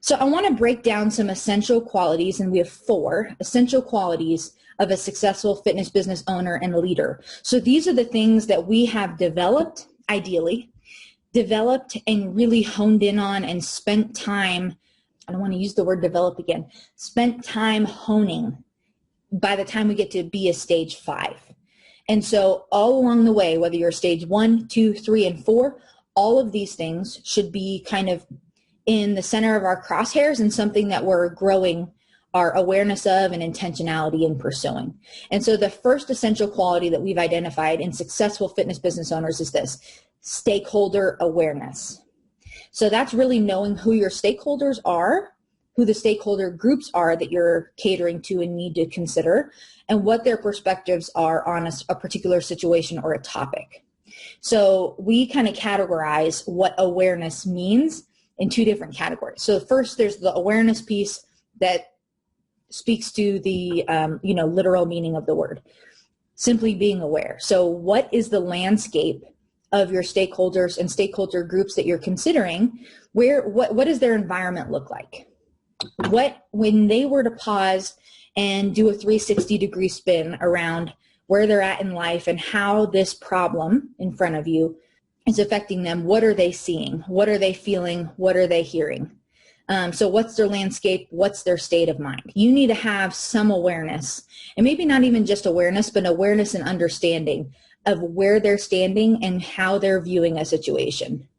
So I want to break down some essential qualities, and we have 4 essential qualities of a successful fitness business owner and leader. So these are the things that we have developed, ideally, developed and really honed in on and spent time, I don't want to use the word develop again, spent time honing by the time we get to be a stage 5. And so all along the way, whether you're stage 1, 2, 3, and 4, all of these things should be kind of in the center of our crosshairs and something that we're growing our awareness of and intentionality in pursuing. And so the first essential quality that we've identified in successful fitness business owners is this: stakeholder awareness. So that's really knowing who your stakeholders are, who the stakeholder groups are that you're catering to and need to consider, and what their perspectives are on a particular situation or a topic. So we kind of categorize what awareness means in 2 different categories. So first, there's the awareness piece that speaks to the literal meaning of the word, simply being aware. So what is the landscape of your stakeholders and stakeholder groups that you're considering? What does their environment look like? When they were to pause and do a 360-degree spin around where they're at in life and how this problem in front of you is affecting them, what are they seeing? What are they feeling? What are they hearing? So what's their landscape? What's their state of mind? You need to have some awareness, and maybe not even just awareness, but awareness and understanding of where they're standing and how they're viewing a situation.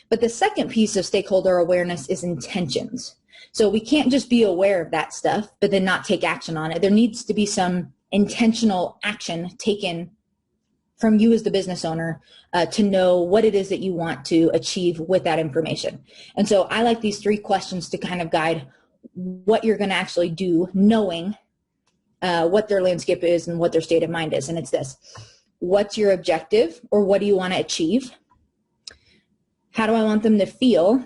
But the second piece of stakeholder awareness is intentions. So we can't just be aware of that stuff, but then not take action on it. There needs to be some intentional action taken from you as the business owner to know what it is that you want to achieve with that information. And so I like these 3 questions to kind of guide what you're going to actually do, knowing what their landscape is and what their state of mind is. And it's this: what's your objective, or what do you want to achieve? How do I want them to feel?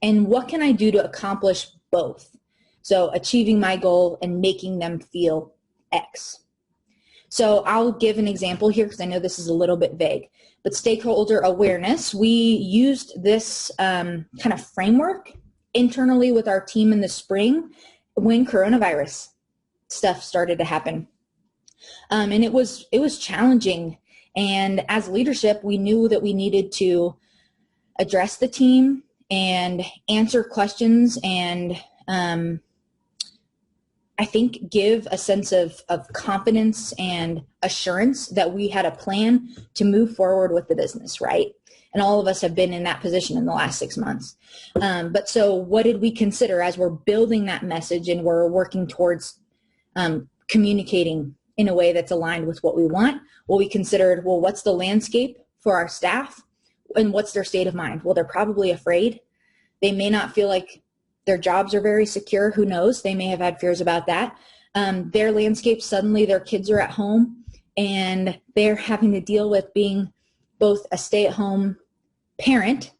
And what can I do to accomplish both? So achieving my goal and making them feel X. So I'll give an example here because I know this is a little bit vague. But stakeholder awareness, we used this kind of framework internally with our team in the spring when coronavirus stuff started to happen. And it was challenging. And as leadership, we knew that we needed to address the team and answer questions and I think give a sense of confidence and assurance that we had a plan to move forward with the business, right? And all of us have been in that position in the last 6 months. But so what did we consider as we're building that message and we're working towards communicating in a way that's aligned with what we want? Well, we considered, well, what's the landscape for our staff and what's their state of mind? Well, they're probably afraid. They may not feel like their jobs are very secure. Who knows? They may have had fears about that. Their landscape, suddenly their kids are at home and they're having to deal with being both a stay-at-home parent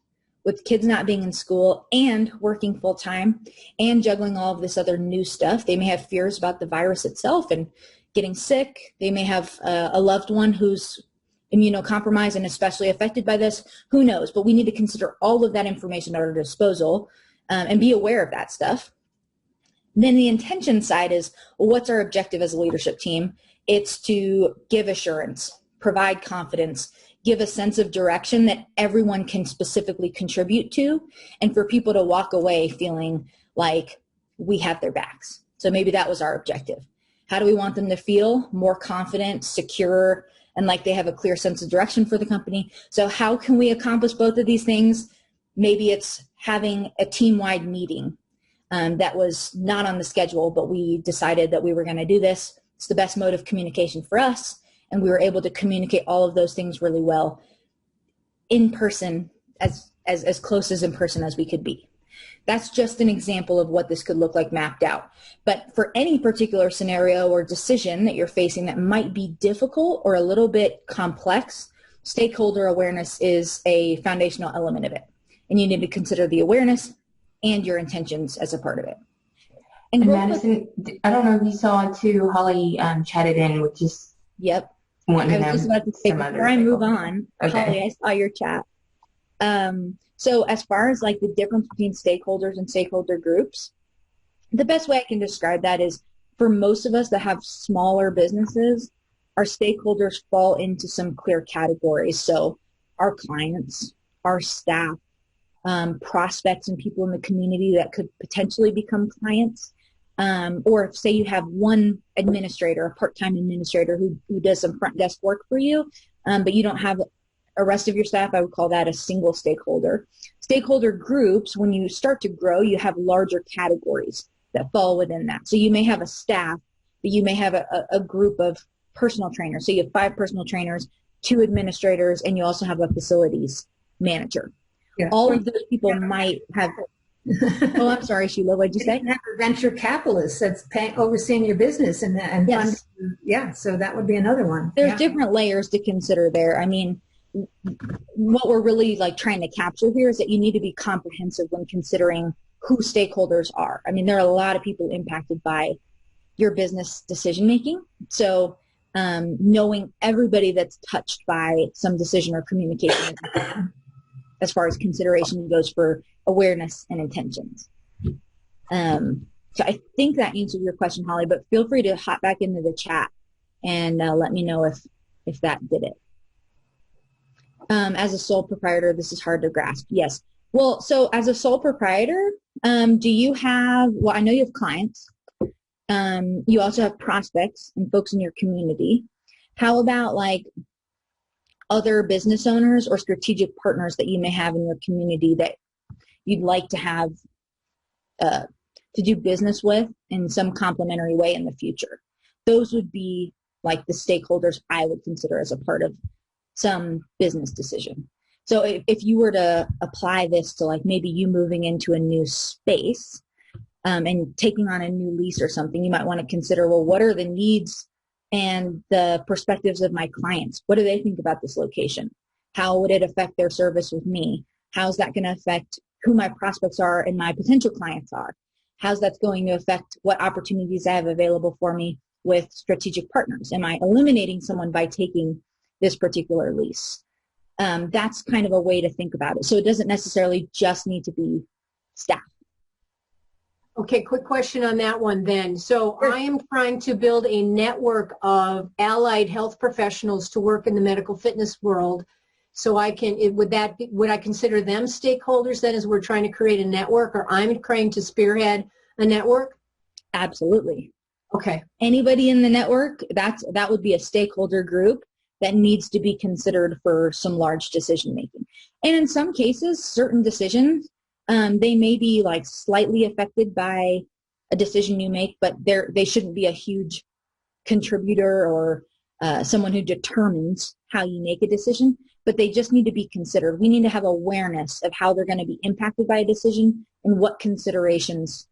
with kids not being in school and working full-time and juggling all of this other new stuff. They may have fears about the virus itself and getting sick. They may have a loved one who's immunocompromised and especially affected by this. Who knows? But we need to consider all of that information at our disposal and be aware of that stuff. Then the intention side is, well, what's our objective as a leadership team? It's to give assurance, provide confidence, give a sense of direction that everyone can specifically contribute to, and for people to walk away feeling like we have their backs. So maybe that was our objective. How do we want them to feel? More confident, secure, and like they have a clear sense of direction for the company. So how can we accomplish both of these things? Maybe it's having a team-wide meeting that was not on the schedule, but we decided that we were going to do this. It's the best mode of communication for us, and we were able to communicate all of those things really well in person, as close as in person as we could be. That's just an example of what this could look like mapped out. But for any particular scenario or decision that you're facing that might be difficult or a little bit complex, stakeholder awareness is a foundational element of it. And you need to consider the awareness and your intentions as a part of it. And Madison, I don't know if you saw too, Holly chatted in with just Yep. I was just about to say, before I move on, okay. Holly, I saw your chat. So as far as like the difference between stakeholders and stakeholder groups, the best way I can describe that is for most of us that have smaller businesses, our stakeholders fall into some clear categories. So our clients, our staff, prospects and people in the community that could potentially become clients. Or if, say, you have one administrator, a part-time administrator who does some front desk work for you, but you don't have a rest of your staff, I would call that a single stakeholder. Stakeholder groups, when you start to grow, you have larger categories that fall within that. So you may have a staff, but you may have a group of personal trainers. So you have 5 personal trainers, 2 administrators, and you also have a facilities manager. Yeah. All of those people might have. Oh, I'm sorry, Sheila. What'd you say? You have a venture capitalist that's overseeing your business and yes. funding. Yeah, so that would be another one. There's different layers to consider there. I mean, what we're really like trying to capture here is that you need to be comprehensive when considering who stakeholders are. I mean, there are a lot of people impacted by your business decision making. So knowing everybody that's touched by some decision or communication as far as consideration goes for awareness and intentions. So I think that answered your question, Holly, but feel free to hop back into the chat and let me know if that did it. As a sole proprietor, this is hard to grasp. Yes. Well, so as a sole proprietor, do you have, well, I know you have clients. You also have prospects and folks in your community. How about like other business owners or strategic partners that you may have in your community that you'd like to have to do business with in some complementary way in the future? Those would be like the stakeholders I would consider as a part of some business decision. So if you were to apply this to like maybe you moving into a new space and taking on a new lease or something, you might want to consider, well, what are the needs and the perspectives of my clients? What do they think about this location? How would it affect their service with me? How's that going to affect who my prospects are and my potential clients are? How's that going to affect what opportunities I have available for me with strategic partners? Am I eliminating someone by taking this particular lease? That's kind of a way to think about it. So it doesn't necessarily just need to be staff. Okay, quick question on that one then. So Sure. I am trying to build a network of allied health professionals to work in the medical fitness world. So I can, would I consider them stakeholders then as we're trying to create a network, or I'm trying to spearhead a network? Absolutely. Okay. Anybody in the network, that would be a stakeholder group that needs to be considered for some large decision making. And in some cases, certain decisions, they may be like slightly affected by a decision you make, but they shouldn't be a huge contributor or someone who determines how you make a decision, but they just need to be considered. We need to have awareness of how they're going to be impacted by a decision and what considerations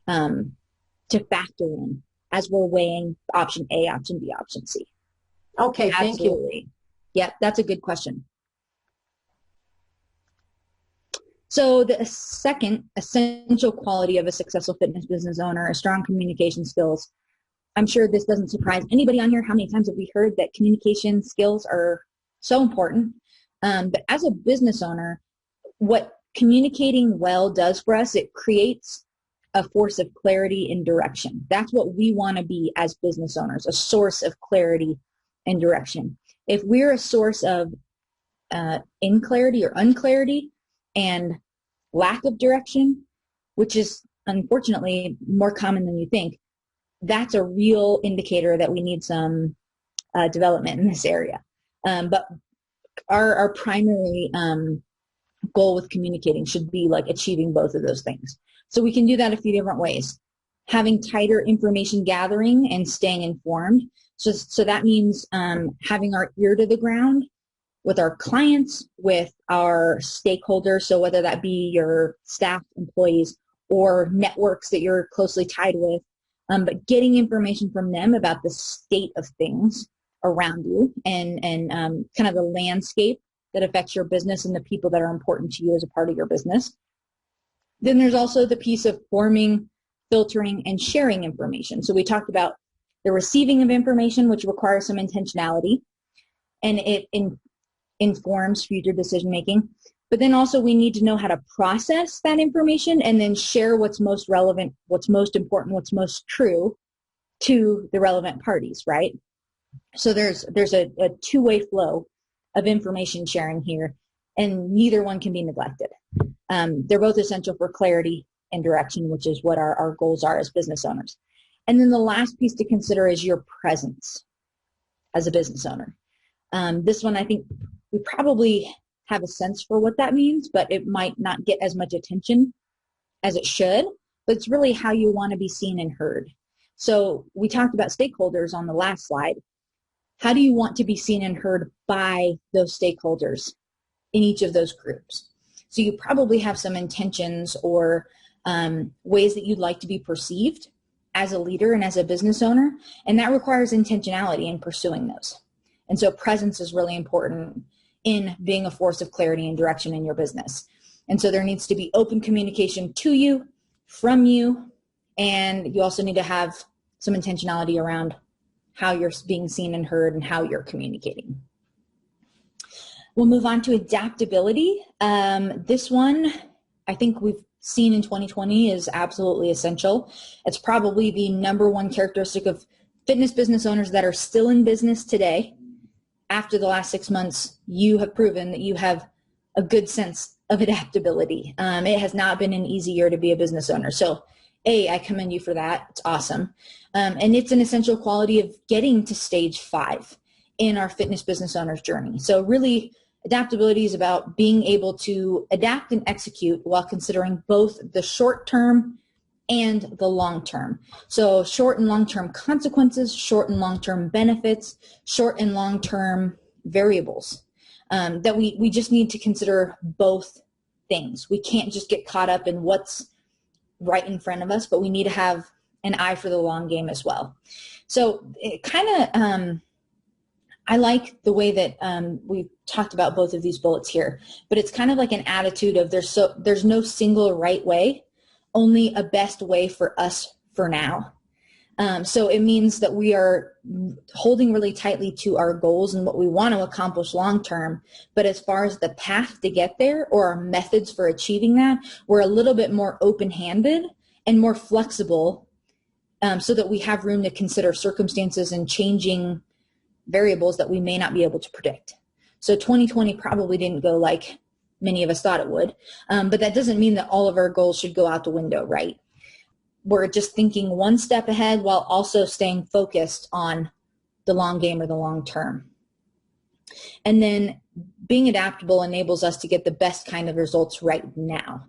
to factor in as we're weighing option A, option B, option C. Okay, thank you. Absolutely. Yep, that's a good question. So the second essential quality of a successful fitness business owner is strong communication skills. I'm sure this doesn't surprise anybody on here. How many times have we heard that communication skills are so important? But as a business owner, what communicating well does for us, it creates a force of clarity and direction. That's what we want to be as business owners, a source of clarity and direction. If we're a source of inclarity or unclarity and lack of direction, which is unfortunately more common than you think, that's a real indicator that we need some development in this area. But our primary goal with communicating should be like achieving both of those things. So we can do that a few different ways. Having tighter information gathering and staying informed. So that means having our ear to the ground with our clients, with our stakeholders, so whether that be your staff, employees, or networks that you're closely tied with, but getting information from them about the state of things around you and kind of the landscape that affects your business and the people that are important to you as a part of your business. Then there's also the piece of forming, filtering, and sharing information. So we talked about the receiving of information, which requires some intentionality, and it informs future decision making. But then also we need to know how to process that information and then share what's most relevant, what's most important, what's most true to the relevant parties, right? So there's a two-way flow of information sharing here, and neither one can be neglected. They're both essential for clarity and direction, which is what our goals are as business owners. And then the last piece to consider is your presence as a business owner. This one, I think we probably have a sense for what that means, but it might not get as much attention as it should, but it's really how you want to be seen and heard. So we talked about stakeholders on the last slide. How do you want to be seen and heard by those stakeholders in each of those groups? So you probably have some intentions or ways that you'd like to be perceived as a leader and as a business owner, and that requires intentionality in pursuing those. And so presence is really important in being a force of clarity and direction in your business. And so there needs to be open communication to you, from you, and you also need to have some intentionality around how you're being seen and heard and how you're communicating. We'll move on to adaptability. This one, I think we've seen in 2020 is absolutely essential. It's probably the number one characteristic of fitness business owners that are still in business today. After the last 6 months, you have proven that you have a good sense of adaptability. It has not been an easy year to be a business owner. So I commend you for that. It's awesome. And it's an essential quality of getting to stage 5 in our fitness business owner's journey. So really, adaptability is about being able to adapt and execute while considering both the short term and the long term. So short and long term consequences, short and long term benefits, short and long term variables. That we just need to consider both things. We can't just get caught up in what's right in front of us, but we need to have an eye for the long game as well. So it kind of, I like the way that we've talked about both of these bullets here, but it's kind of like an attitude of there's no single right way, only a best way for us for now. So it means that we are holding really tightly to our goals and what we want to accomplish long term. But as far as the path to get there or our methods for achieving that, we're a little bit more open-handed and more flexible so that we have room to consider circumstances and changing variables that we may not be able to predict. So 2020 probably didn't go like many of us thought it would, but that doesn't mean that all of our goals should go out the window, right? We're just thinking one step ahead while also staying focused on the long game or the long term. And then being adaptable enables us to get the best kind of results right now.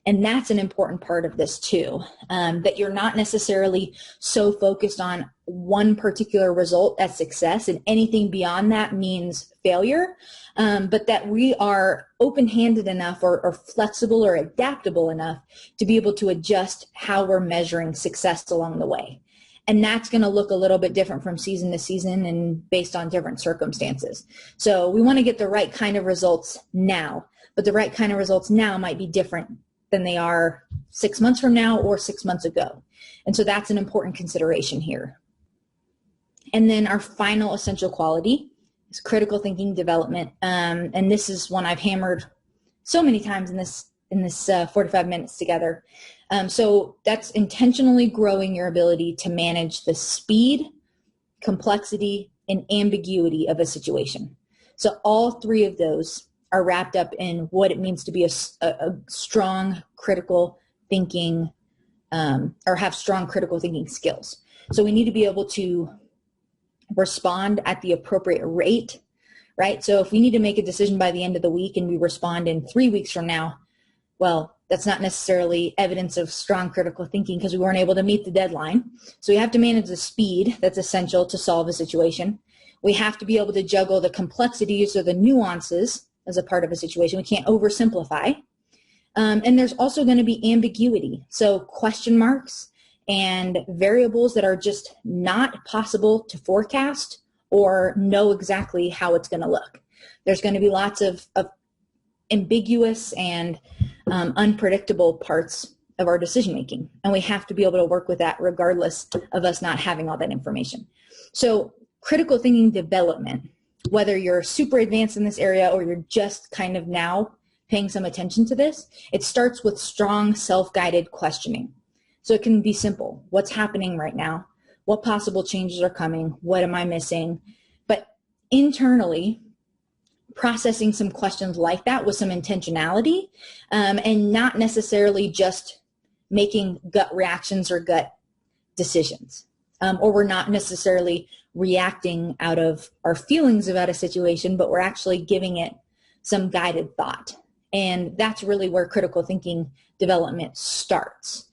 And that's an important part of this too, that you're not necessarily so focused on one particular result as success, and anything beyond that means failure, but that we are open-handed enough or flexible or adaptable enough to be able to adjust how we're measuring success along the way. And that's going to look a little bit different from season to season and based on different circumstances. So we want to get the right kind of results now, but the right kind of results now might be different than they are 6 months from now or 6 months ago. And so that's an important consideration here. And then our final essential quality is critical thinking development. And this is one I've hammered so many times in this 45 minutes together. So that's intentionally growing your ability to manage the speed, complexity, and ambiguity of a situation. So all three of those are wrapped up in what it means to be a strong critical thinking or have strong critical thinking skills. So we need to be able to respond at the appropriate rate, right? So if we need to make a decision by the end of the week and we respond in 3 weeks from now, well, that's not necessarily evidence of strong critical thinking because we weren't able to meet the deadline. So we have to manage the speed that's essential to solve a situation. We have to be able to juggle the complexities or the nuances as a part of a situation. We can't oversimplify. And there's also going to be ambiguity. So question marks and variables that are just not possible to forecast or know exactly how it's going to look. There's going to be lots of ambiguous and unpredictable parts of our decision making. And we have to be able to work with that regardless of us not having all that information. So critical thinking development, whether you're super advanced in this area or you're just kind of now paying some attention to this, it starts with strong self-guided questioning. So it can be simple. What's happening right now? What possible changes are coming? What am I missing? But internally, processing some questions like that with some intentionality, and not necessarily just making gut reactions or gut decisions. Or we're not necessarily reacting out of our feelings about a situation, but we're actually giving it some guided thought. And that's really where critical thinking development starts.